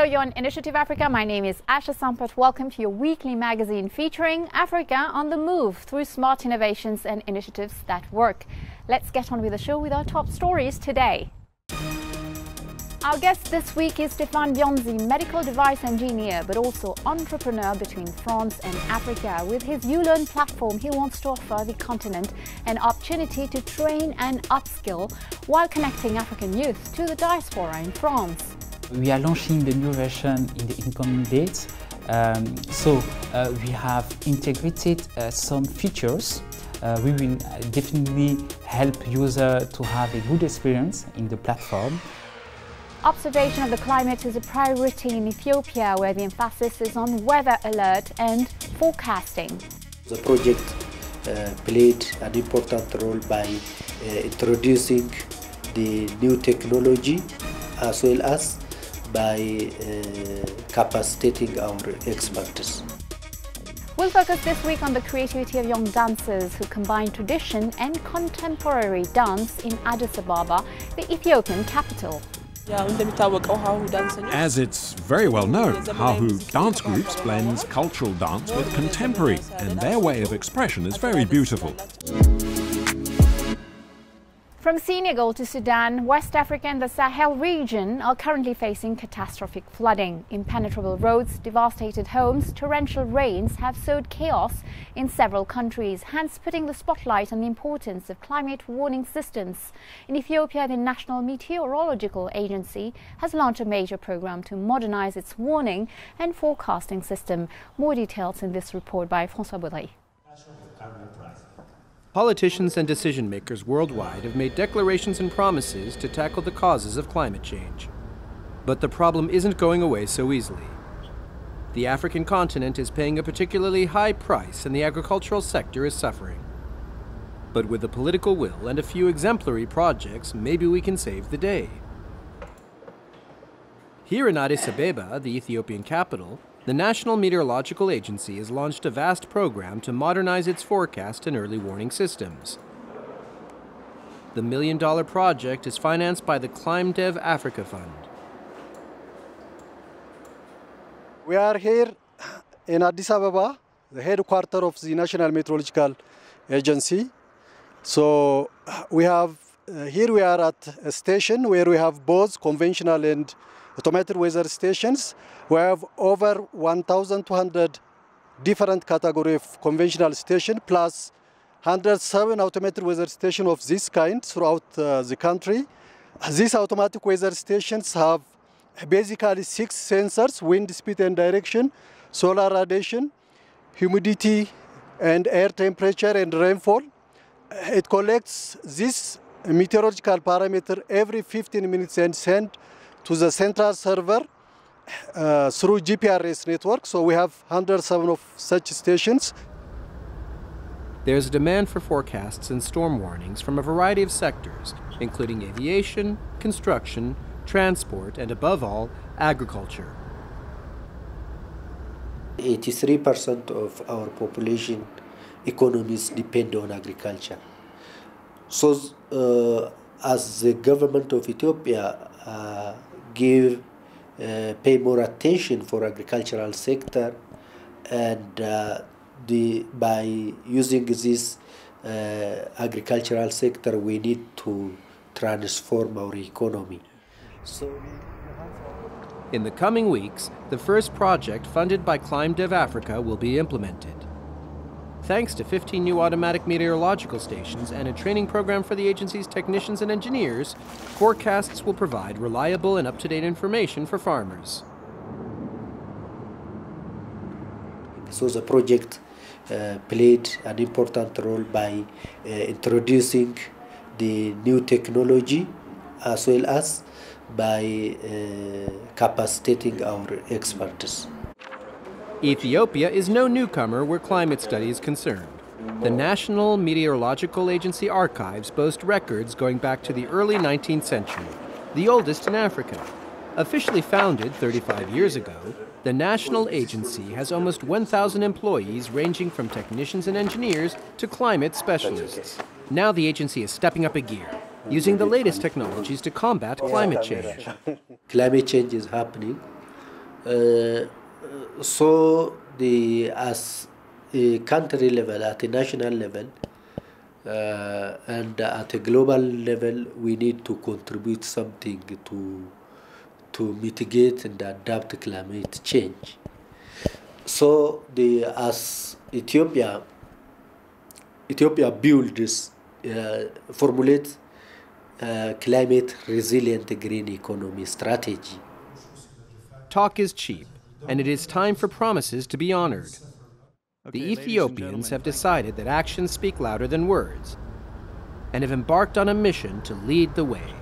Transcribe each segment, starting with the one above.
you're on Initiative Africa. My name is Asha Sampat. Welcome to your weekly magazine featuring Africa on the move through smart innovations and initiatives that work. Let's get on with the show with our top stories today. Our guest this week is Stéphane Bionzi, medical device engineer, but also entrepreneur between France and Africa. With his YouLearn platform, he wants to offer the continent an opportunity to train and upskill while connecting African youth to the diaspora in France. We are launching the new version in the incoming days. We have integrated some features. We will definitely help users to have a good experience in the platform. Observation of the climate is a priority in Ethiopia, where the emphasis is on weather alert and forecasting. The project played an important role by introducing the new technology as well as by capacitating our experts. We'll focus this week on the creativity of young dancers who combine tradition and contemporary dance in Addis Ababa, the Ethiopian capital. As it's very well known, Hahu dance groups blends cultural dance with contemporary, and their way of expression is very beautiful. From Senegal to Sudan, West Africa and the Sahel region are currently facing catastrophic flooding. Impenetrable roads, devastated homes, torrential rains have sowed chaos in several countries, hence putting the spotlight on the importance of climate warning systems. In Ethiopia, the National Meteorological Agency has launched a major program to modernize its warning and forecasting system. More details in this report by François Baudry. Politicians and decision makers worldwide have made declarations and promises to tackle the causes of climate change. But the problem isn't going away so easily. The African continent is paying a particularly high price and the agricultural sector is suffering. But with the political will and a few exemplary projects, maybe we can save the day. Here in Addis Ababa, the Ethiopian capital, the National Meteorological Agency has launched a vast program to modernize its forecast and early warning systems. The $1 million project is financed by the ClimeDev Africa Fund. We are here in Addis Ababa, the headquarters of the National Meteorological Agency. So we have here we are at a station where we have both conventional and automated weather stations. We have over 1,200 different categories of conventional stations, plus 107 automated weather stations of this kind throughout the country. These automatic weather stations have basically 6 sensors: wind speed and direction, solar radiation, humidity, and air temperature and rainfall. It collects this meteorological parameter every 15 minutes and sends to the central server through GPRS network. So we have 107 of such stations. There's a demand for forecasts and storm warnings from a variety of sectors, including aviation, construction, transport, and above all, agriculture. 83% of our population economies depend on agriculture. So as the government of Ethiopia pay more attention for agricultural sector, and by using this agricultural sector, we need to transform our economy. In the coming weeks, the first project funded by ClimeDev Africa will be implemented. Thanks to 15 new automatic meteorological stations and a training program for the agency's technicians and engineers, forecasts will provide reliable and up-to-date information for farmers. So the project played an important role by introducing the new technology as well as by capacitating our experts. Ethiopia is no newcomer where climate study is concerned. The National Meteorological Agency archives boast records going back to the early 19th century, the oldest in Africa. Officially founded 35 years ago, the national agency has almost 1,000 employees ranging from technicians and engineers to climate specialists. Now the agency is stepping up a gear, using the latest technologies to combat climate change. Climate change is happening, So as a country level, at a national level, and at a global level, we need to contribute something to mitigate and adapt climate change. So as Ethiopia builds, formulates climate resilient green economy strategy. Talk is cheap, and it is time for promises to be honored. The Ethiopians have decided that actions speak louder than words and have embarked on a mission to lead the way,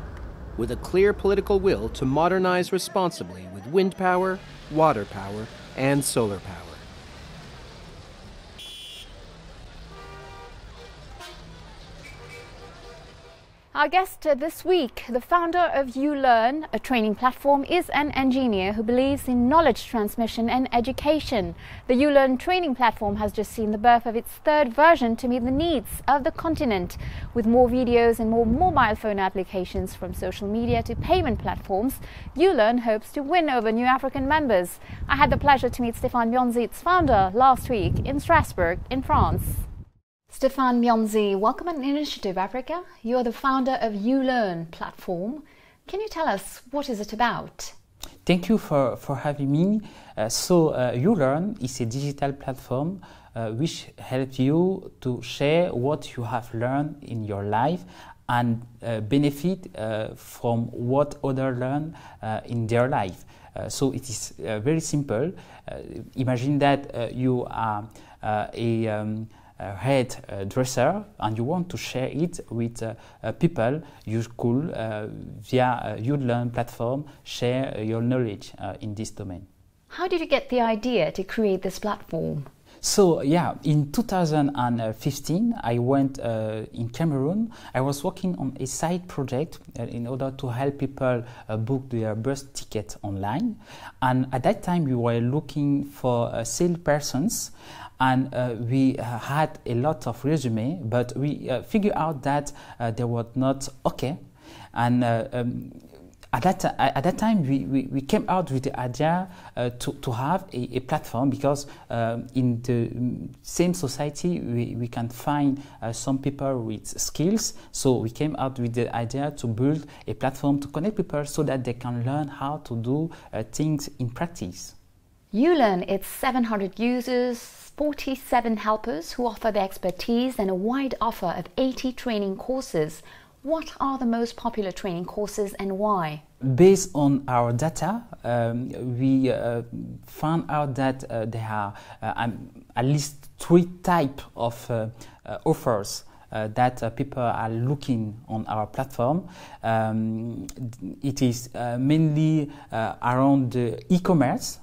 with a clear political will to modernize responsibly with wind power, water power, and solar power. Our guest this week, the founder of ULearn, a training platform, is an engineer who believes in knowledge transmission and education. The ULearn training platform has just seen the birth of its third version to meet the needs of the continent. With more videos and more mobile phone applications, from social media to payment platforms, ULearn hopes to win over new African members. I had the pleasure to meet Stéphane Mionzi, its founder, last week in Strasbourg in France. Stéphane Mionzi, welcome on Initiative Africa. You are the founder of ULearn platform. Can you tell us what is it about? Thank you for having me. ULearn is a digital platform which helps you to share what you have learned in your life and benefit from what others learn in their life. So it is very simple. Imagine that you are a hairdresser and you want to share it with people. You could via ULearn platform share your knowledge in this domain. How did you get the idea to create this platform? So in 2015 I went in Cameroon. I was working on a side project in order to help people book their bus ticket online, and at that time we were looking for salespersons. And we had a lot of resume, but we figured out that they were not okay. And at that time, we came out with the idea to have a platform, because in the same society we can find some people with skills. So we came out with the idea to build a platform to connect people so that they can learn how to do things in practice. ULearn, it's 700 users, 47 helpers who offer their expertise, and a wide offer of 80 training courses. What are the most popular training courses and why? Based on our data, we found out that there are at least 3 types of offers that people are looking on our platform. It is mainly around the e-commerce,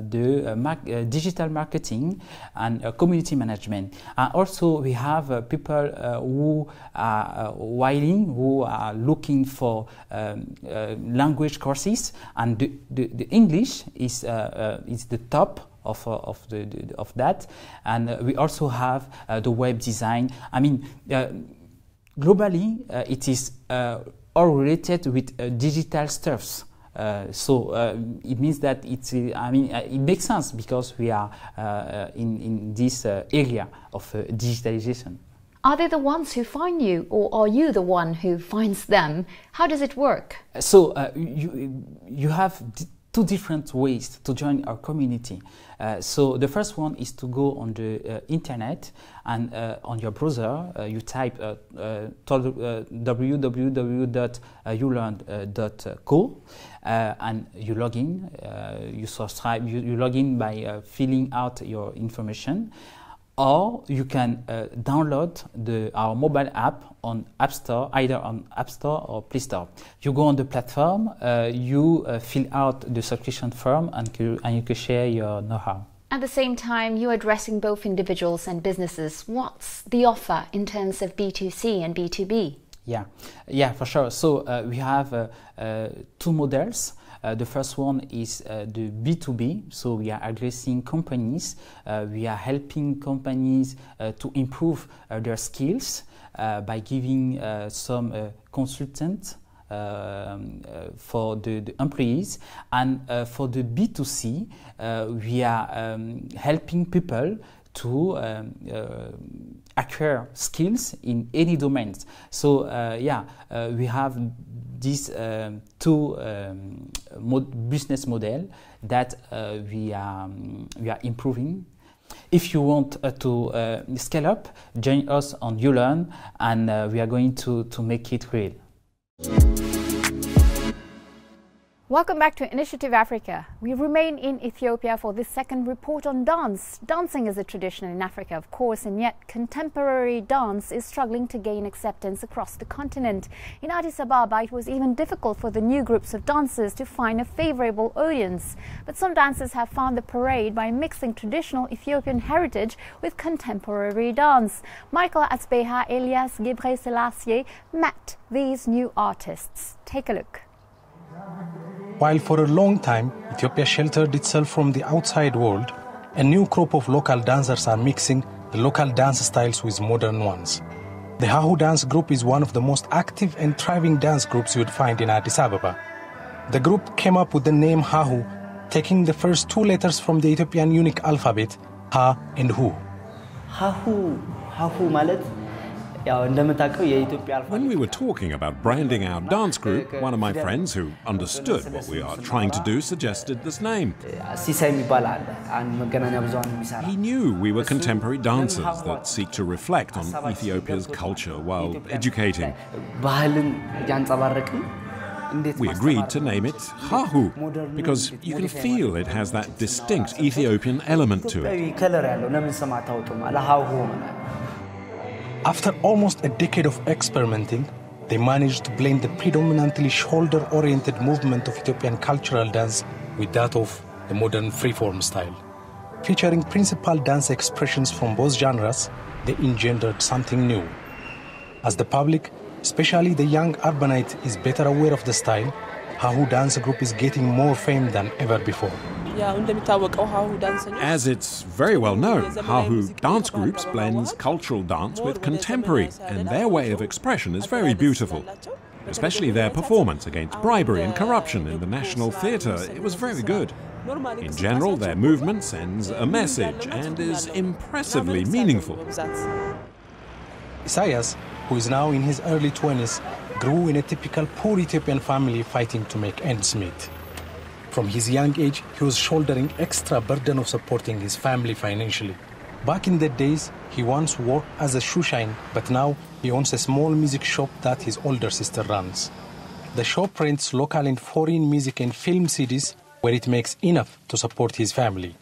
digital marketing, and community management. Also, we have people who are who are looking for language courses, and the English is the top of that. And we also have the web design. I mean, globally, it is all related with digital stuffs. It means that it makes sense, because we are in this area of digitalization. Are they the ones who find you, or are you the one who finds them? How does it work? So you have 2 different ways to join our community. So the first one is to go on the internet, and on your browser you type www.ulearn.co, and you log in. You subscribe. You log in by filling out your information. Or you can download our mobile app on App Store, either on App Store or Play Store. You go on the platform, you fill out the subscription form, and you can share your know-how. At the same time, you're addressing both individuals and businesses. What's the offer in terms of B2C and B2B? Yeah, for sure. So we have 2 models. The first one is the B2B, so we are addressing companies. We are helping companies to improve their skills by giving some consultant for the employees, and for the B2C, we are helping people to acquire skills in any domains. So we have these two business model that we are improving. If you want to scale up, join us on YouLearn, and we are going to make it real. Welcome back to Initiative Africa. We remain in Ethiopia for this second report on dance. Dancing is a tradition in Africa, of course, and yet contemporary dance is struggling to gain acceptance across the continent. In Addis Ababa, it was even difficult for the new groups of dancers to find a favorable audience. But some dancers have found the parade by mixing traditional Ethiopian heritage with contemporary dance. Michael Atsbeha, Elias Gebre Selassie met these new artists. Take a look. While for a long time Ethiopia sheltered itself from the outside world, a new crop of local dancers are mixing the local dance styles with modern ones. The Hahu dance group is one of the most active and thriving dance groups you would find in Addis Ababa. The group came up with the name Hahu, taking the first two letters from the Ethiopian unique alphabet, Ha and Hu. Hahu ማለት When we were talking about branding our dance group, one of my friends who understood what we are trying to do suggested this name. He knew we were contemporary dancers that seek to reflect on Ethiopia's culture while educating. We agreed to name it Hahu because you can feel it has that distinct Ethiopian element to it. After almost a decade of experimenting, they managed to blend the predominantly shoulder-oriented movement of Ethiopian cultural dance with that of the modern freeform style. Featuring principal dance expressions from both genres, they engendered something new. As the public, especially the young urbanite, is better aware of the style, Hahu dance group is getting more fame than ever before. As it's very well known, Hahu dance groups blends cultural dance with contemporary, and their way of expression is very beautiful. Especially their performance against bribery and corruption in the National Theatre, it was very good. In general, their movement sends a message and is impressively meaningful. Isaias, who is now in his early 20s, grew in a typical poor Ethiopian family fighting to make ends meet. From his young age, he was shouldering extra burden of supporting his family financially. Back in the days, he once worked as a shoe shine, but now he owns a small music shop that his older sister runs. The shop rents local and foreign music and film CDs where it makes enough to support his family.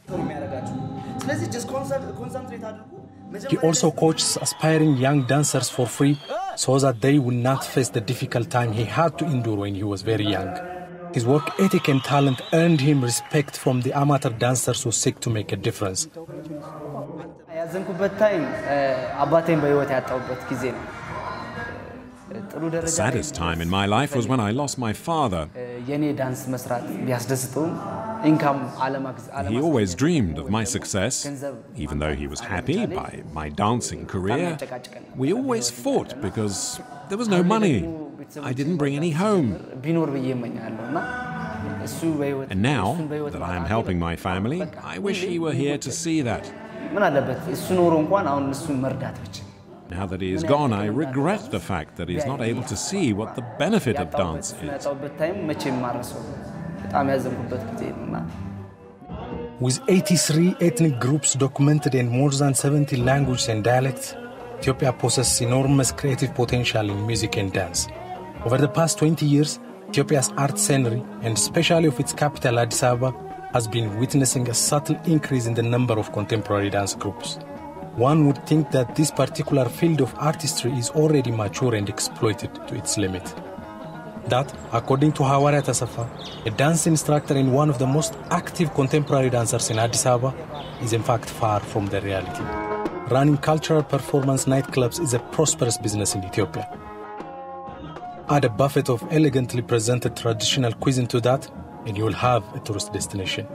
He also coaches aspiring young dancers for free so that they will not face the difficult time he had to endure when he was very young. His work ethic and talent earned him respect from the amateur dancers who seek to make a difference. The saddest time in my life was when I lost my father. He always dreamed of my success. Even though he was happy by my dancing career, we always fought because there was no money. I didn't bring any home. And now that I am helping my family, I wish he were here to see that. Now that he is gone, I regret the fact that he is not able to see what the benefit of dance is. With 83 ethnic groups documented in more than 70 languages and dialects, Ethiopia possesses enormous creative potential in music and dance. Over the past 20 years, Ethiopia's art scenery, and especially of its capital Addis Ababa, has been witnessing a subtle increase in the number of contemporary dance groups. One would think that this particular field of artistry is already mature and exploited to its limit. That, according to Hawariat Asafa, a dance instructor and one of the most active contemporary dancers in Addis Ababa, is in fact far from the reality. Running cultural performance nightclubs is a prosperous business in Ethiopia. Add a buffet of elegantly presented traditional cuisine to that, and you will have a tourist destination.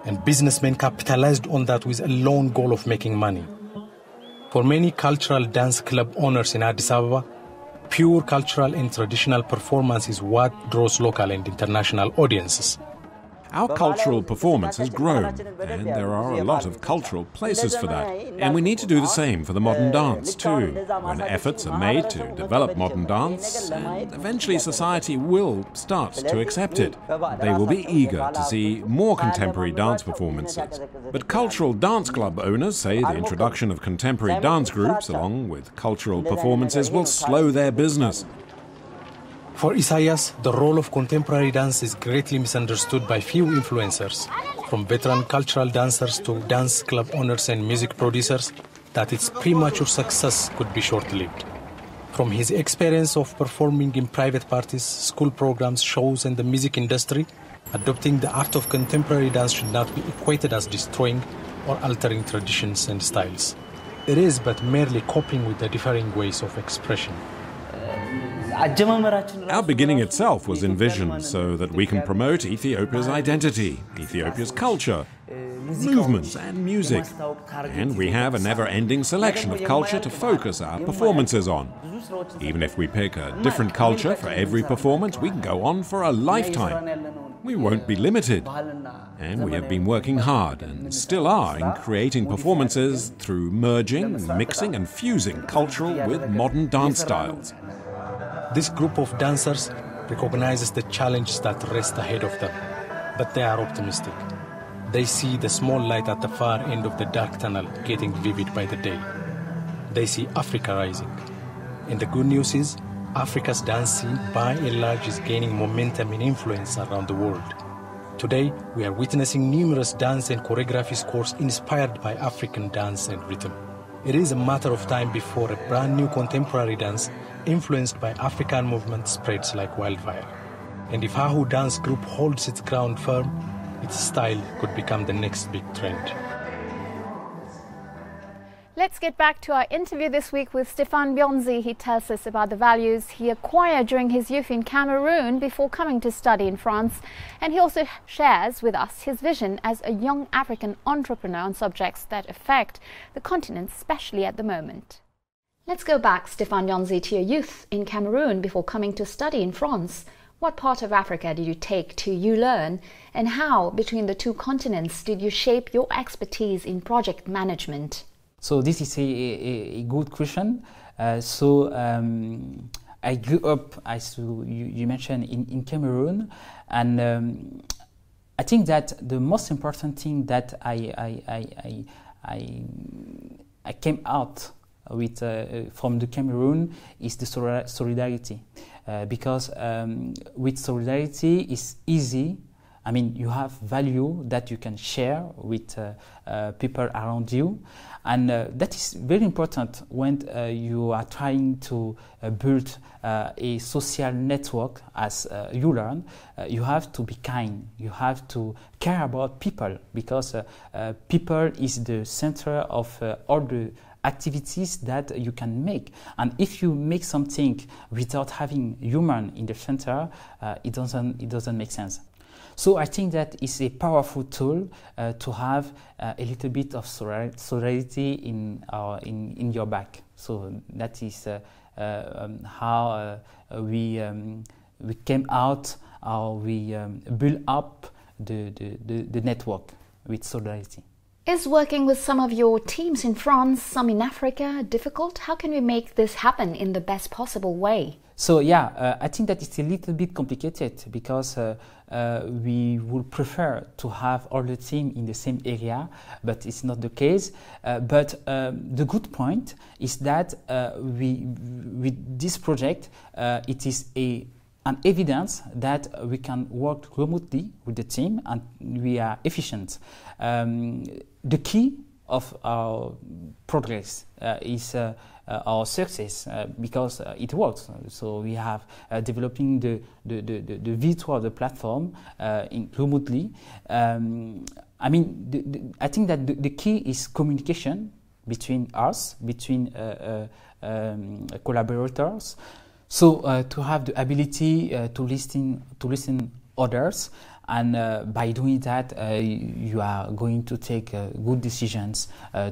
And businessmen capitalized on that with a lone goal of making money. For many cultural dance club owners in Addis Ababa, Pure cultural and traditional performance is what draws local and international audiences. Our cultural performance has grown, and there are a lot of cultural places for that. And we need to do the same for the modern dance too. When efforts are made to develop modern dance, and eventually society will start to accept it. They will be eager to see more contemporary dance performances. But cultural dance club owners say the introduction of contemporary dance groups along with cultural performances will slow their business. For Isaias, the role of contemporary dance is greatly misunderstood by few influencers, from veteran cultural dancers to dance club owners and music producers, that its premature success could be short-lived. From his experience of performing in private parties, school programs, shows, and the music industry, adopting the art of contemporary dance should not be equated as destroying or altering traditions and styles. It is but merely coping with the differing ways of expression. Our beginning itself was envisioned so that we can promote Ethiopia's identity, Ethiopia's culture, movements and music. And we have a never-ending selection of culture to focus our performances on. Even if we pick a different culture for every performance, we can go on for a lifetime. We won't be limited. And we have been working hard, and still are, in creating performances through merging, mixing and fusing cultural with modern dance styles. This group of dancers recognizes the challenges that rest ahead of them, but they are optimistic. They see the small light at the far end of the dark tunnel getting vivid by the day. They see Africa rising. And the good news is, Africa's dance scene by and large is gaining momentum and influence around the world. Today, we are witnessing numerous dance and choreography scores inspired by African dance and rhythm. It is a matter of time before a brand new contemporary dance influenced by African movement spreads like wildfire. And if Hahu Dance Group holds its ground firm, its style could become the next big trend. Let's get back to our interview this week with Stéphane Bionzi. He tells us about the values he acquired during his youth in Cameroon before coming to study in France. And he also shares with us his vision as a young African entrepreneur on subjects that affect the continent, especially at the moment. Let's go back, Stéphane Bionzi, to your youth in Cameroon before coming to study in France. What part of Africa did you take to learn, and how, between the two continents, did you shape your expertise in project management? So this is a good question. I grew up, as you mentioned, in Cameroon, and I think that the most important thing that I came out with from the Cameroon is the solidarity, because with solidarity it's easy. I mean, you have value that you can share with people around you, and that is very important when you are trying to build a social network. As you learn, you have to be kind, you have to care about people, because people is the center of all the activities that you can make. And if you make something without having human in the center, it doesn't make sense. So I think that it's a powerful tool to have a little bit of solidarity in your back. So that is how we came out, or we built up the network with solidarity. Is working with some of your teams in France, some in Africa, difficult? How can we make this happen in the best possible way? So yeah, I think that it's a little bit complicated, because we would prefer to have all the team in the same area, but it's not the case. But the good point is that with this project, it is an evidence that we can work remotely with the team and we are efficient. The key of our progress is our success, because it works. So we have developing the V2 of the platform remotely. I mean, I think that the key is communication between us, between collaborators. So to have the ability to listen others, and by doing that, you are going to take good decisions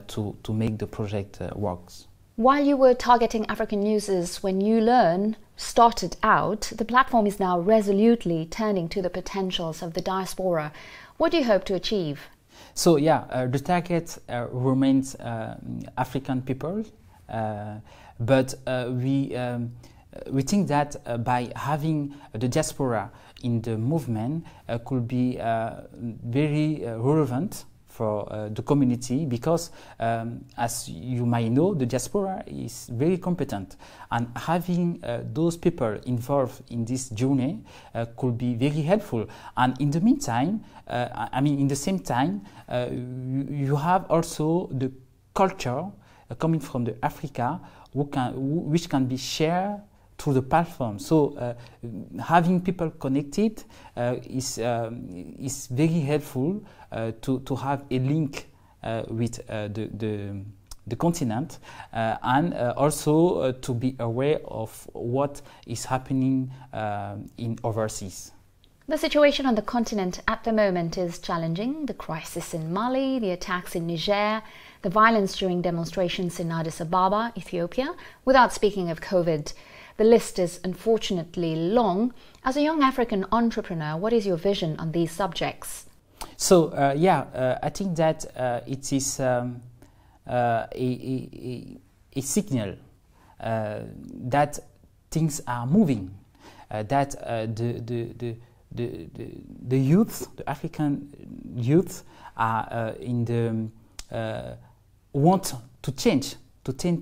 to make the project works. While you were targeting African users when YouLearn started out, the platform is now resolutely turning to the potentials of the diaspora. What do you hope to achieve? So yeah, the target remains African people, but we think that by having the diaspora in the movement could be very relevant for the community, because as you might know, the diaspora is very competent, and having those people involved in this journey could be very helpful. And in the meantime, in the same time, you have also the culture coming from the Africa which can be shared through the platform. So having people connected is very helpful to have a link with the continent, and also to be aware of what is happening in overseas. The situation on the continent at the moment is challenging. The crisis in Mali, the attacks in Niger, the violence during demonstrations in Addis Ababa, Ethiopia, without speaking of COVID. The list is unfortunately long. As a young African entrepreneur, what is your vision on these subjects? So, I think that it is a signal that things are moving, that the youth, the African youth, are want to change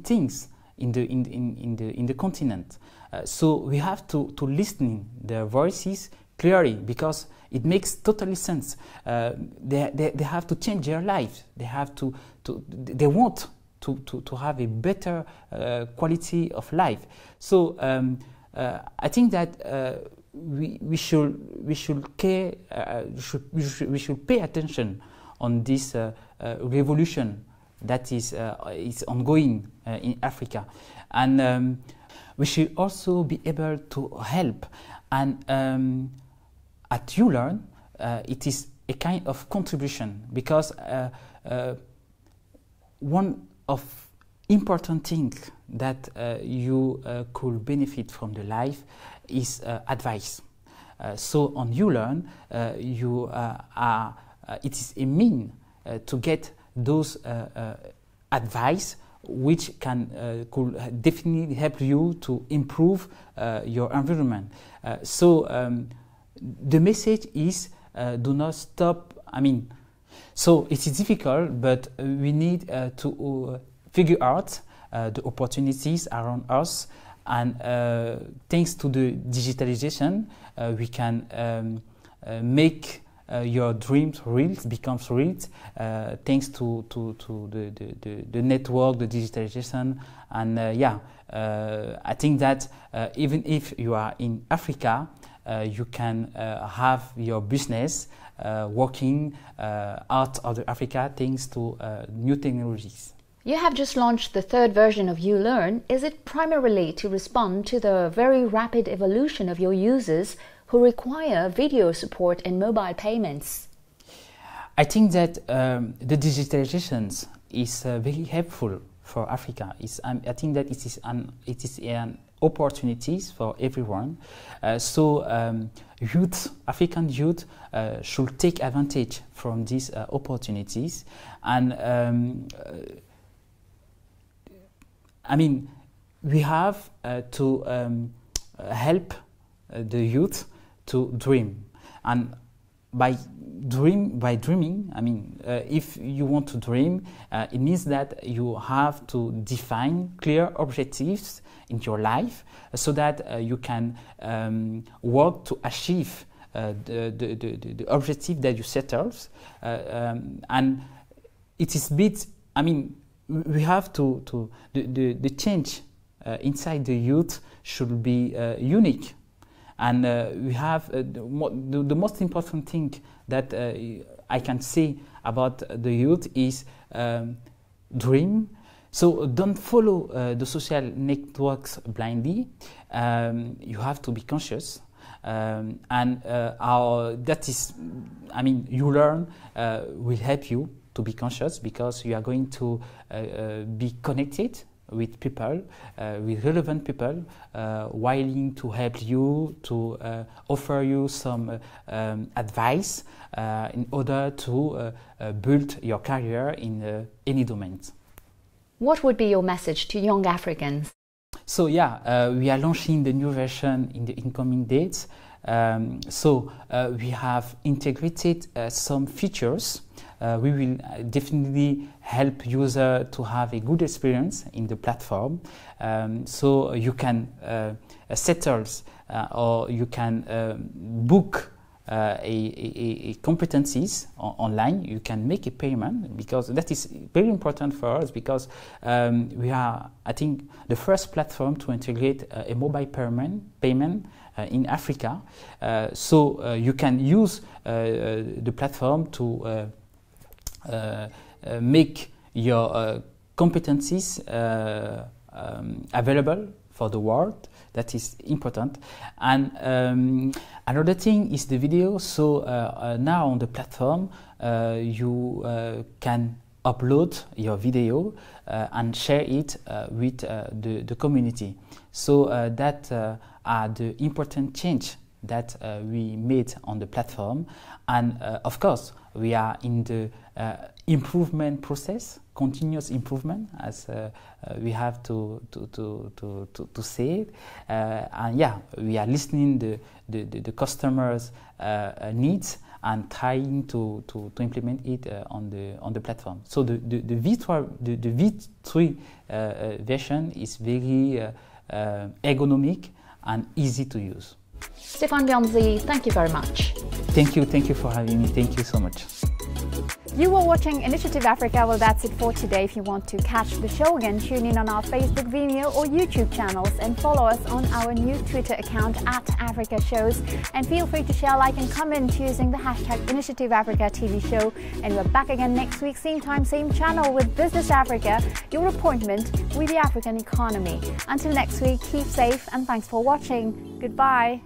things in the continent. So we have to listen their voices clearly, because it makes totally sense. They have to change their lives. They want to have a better quality of life. So I think that we should care. We should pay attention on this revolution that is ongoing in Africa, and we should also be able to help. And at YouLearn, it is a kind of contribution, because one of important things that you could benefit from the life is advice. So on YouLearn, it is a mean to get those advice which could definitely help you to improve your environment. So the message is do not stop. So it is difficult, but we need to figure out the opportunities around us, and thanks to the digitalization, we can make your dreams real, becomes real, thanks to the network, the digitalization, and I think that even if you are in Africa, you can have your business working out of Africa thanks to new technologies. You have just launched the third version of YouLearn. Is it primarily to respond to the very rapid evolution of your users who require video support and mobile payments? I think that the digitalization is very helpful for Africa. I think that it is an opportunities for everyone. African youth should take advantage from these opportunities, and we have to help the youth to dream, and by dreaming, if you want to dream, it means that you have to define clear objectives in your life, so that you can work to achieve the objective that you set out, and it is we have to the change inside the youth should be unique. And we have the most important thing that I can say about the youth is dream. So don't follow the social networks blindly. You have to be conscious, and that is, YouLearn will help you to be conscious, because you are going to be connected with people, with relevant people, willing to help you, to offer you some advice in order to build your career in any domain. What would be your message to young Africans? So yeah, we are launching the new version in the incoming days. We have integrated some features. We will definitely help users to have a good experience in the platform. So you can settle or you can book competencies online. You can make a payment, because that is very important for us, because we are, I think, the first platform to integrate a mobile payment in Africa. You can use the platform to make your competencies available for the world. That is important. And another thing is the video. So now on the platform, you can upload your video and share it with the community. So that are the important change that we made on the platform. And of course, we are in the improvement process, continuous improvement, as we have to say it. And yeah, we are listening the customers' needs and trying to implement it on the platform. So the V3 version is very ergonomic and easy to use. Stéphane Bianzi, thank you very much. Thank you for having me. Thank you so much. You were watching Initiative Africa. Well, that's it for today. If you want to catch the show again, tune in on our Facebook, Vimeo or YouTube channels and follow us on our new Twitter account @AfricaShows. And feel free to share, like and comment using the hashtag Initiative Africa TV show. And we're back again next week, same time, same channel with Business Africa, your appointment with the African economy. Until next week, keep safe and thanks for watching. Goodbye.